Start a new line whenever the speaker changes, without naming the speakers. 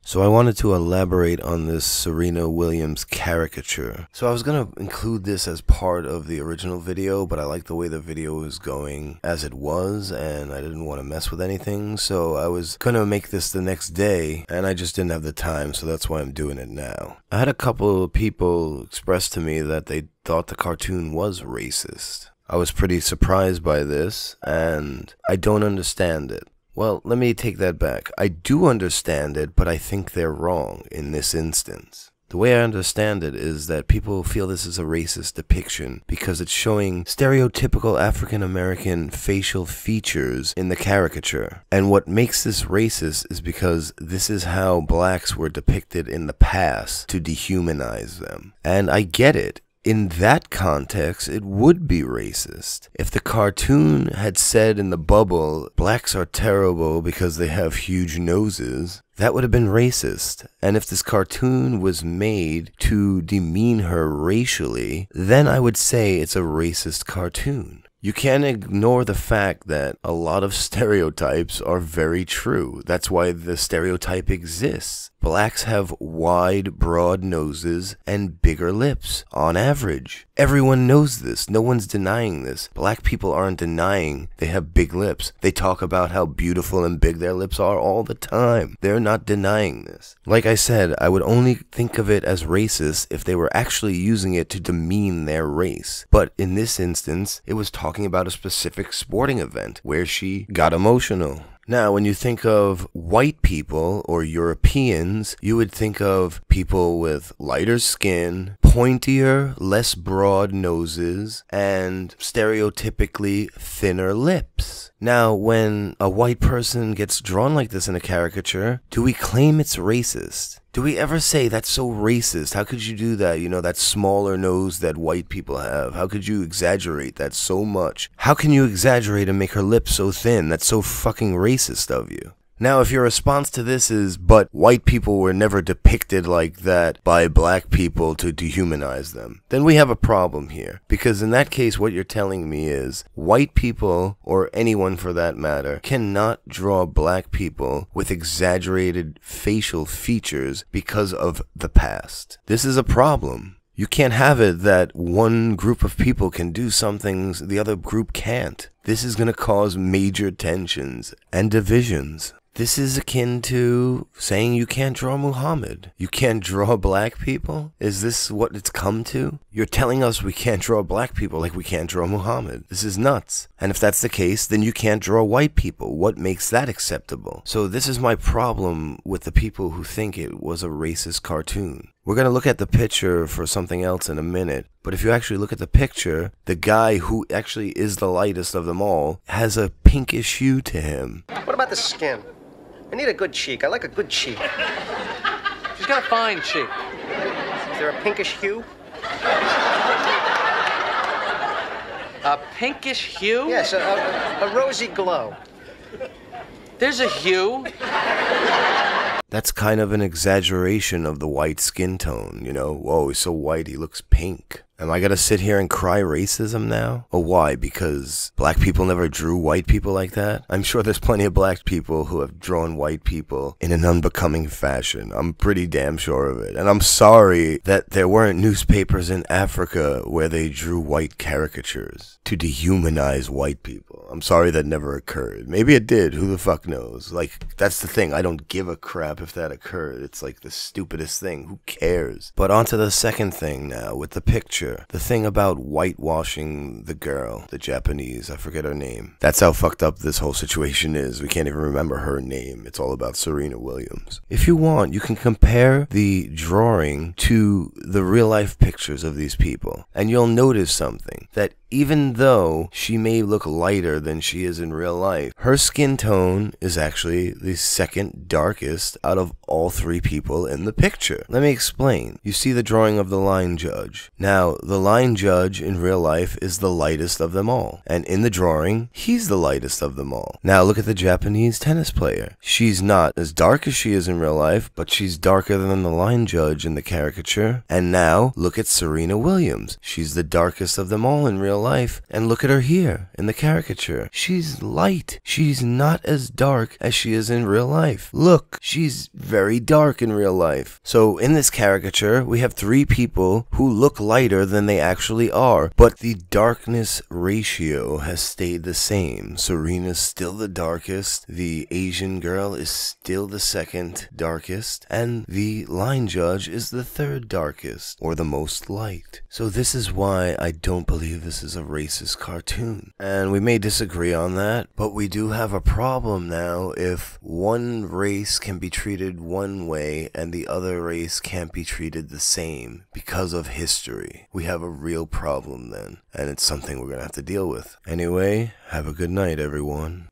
So I wanted to elaborate on this Serena Williams caricature. So I was going to include this as part of the original video, but I like the way the video was going as it was, and I didn't want to mess with anything, so I was going to make this the next day, and I just didn't have the time, so that's why I'm doing it now. I had a couple of people express to me that they thought the cartoon was racist. I was pretty surprised by this, and I don't understand it. Well, let me take that back. I do understand it, but I think they're wrong in this instance. The way I understand it is that people feel this is a racist depiction because it's showing stereotypical African-American facial features in the caricature. And what makes this racist is because this is how blacks were depicted in the past to dehumanize them. And I get it. In that context, it would be racist. If the cartoon had said in the bubble, blacks are terrible because they have huge noses, that would have been racist. And if this cartoon was made to demean her racially, then I would say it's a racist cartoon. You can't ignore the fact that a lot of stereotypes are very true. That's why the stereotype exists. Blacks have wide, broad noses and bigger lips, on average. Everyone knows this. No one's denying this. Black people aren't denying they have big lips. They talk about how beautiful and big their lips are all the time. They're not denying this. Like I said, I would only think of it as racist if they were actually using it to demean their race. But in this instance, it was talking about a specific sporting event where she got emotional. Now, when you think of white people or Europeans, you would think of people with lighter skin, pointier, less broad noses, and stereotypically thinner lips. Now, when a white person gets drawn like this in a caricature, do we claim it's racist? Do we ever say that's so racist? How could you do that? You know, that smaller nose that white people have. How could you exaggerate that so much? How can you exaggerate and make her lips so thin? That's so fucking racist of you. Now, if your response to this is, but white people were never depicted like that by black people to dehumanize them, then we have a problem here. Because in that case, what you're telling me is white people, or anyone for that matter, cannot draw black people with exaggerated facial features because of the past. This is a problem. You can't have it that one group of people can do some things the other group can't. This is going to cause major tensions and divisions. This is akin to saying you can't draw Muhammad. You can't draw black people? Is this what it's come to? You're telling us we can't draw black people like we can't draw Muhammad. This is nuts. And if that's the case, then you can't draw white people. What makes that acceptable? So this is my problem with the people who think it was a racist cartoon. We're going to look at the picture for something else in a minute, but if you actually look at the picture, the guy who actually is the lightest of them all has a pinkish hue to him.
What about the skin? I need a good cheek. I like a good cheek.
She's got a fine cheek.
Is there a pinkish hue?
A pinkish hue?
Yes, a rosy glow.
There's a hue.
That's kind of an exaggeration of the white skin tone, you know? Whoa, he's so white, he looks pink. Am I gonna sit here and cry racism now? Oh, why? Because black people never drew white people like that? I'm sure there's plenty of black people who have drawn white people in an unbecoming fashion. I'm pretty damn sure of it. And I'm sorry that there weren't newspapers in Africa where they drew white caricatures to dehumanize white people. I'm sorry that never occurred. Maybe it did. Who the fuck knows? Like, that's the thing. I don't give a crap if that occurred. It's like the stupidest thing. Who cares? But on to the second thing now with the picture. The thing about whitewashing the girl, the Japanese, I forget her name. That's how fucked up this whole situation is. We can't even remember her name. It's all about Serena Williams. If you want, you can compare the drawing to the real life pictures of these people, and you'll notice something, that even though she may look lighter than she is in real life, her skin tone is actually the second darkest out of all three people in the picture. Let me explain. You see the drawing of the line judge. Now, the line judge in real life is the lightest of them all, and in the drawing, he's the lightest of them all. Now, look at the Japanese tennis player. She's not as dark as she is in real life, but she's darker than the line judge in the caricature. And now, look at Serena Williams. She's the darkest of them all in real real life, and look at her here in the caricature. She's light. She's not as dark as she is in real life. Look, she's very dark in real life. So in this caricature, we have three people who look lighter than they actually are, but the darkness ratio has stayed the same. Serena's still the darkest, the Asian girl is still the second darkest, and the line judge is the third darkest, or the most light. So this is why I don't believe this is a racist cartoon. And we may disagree on that, but we do have a problem now if one race can be treated one way and the other race can't be treated the same because of history. We have a real problem then, and it's something we're gonna have to deal with. Anyway, have a good night, everyone.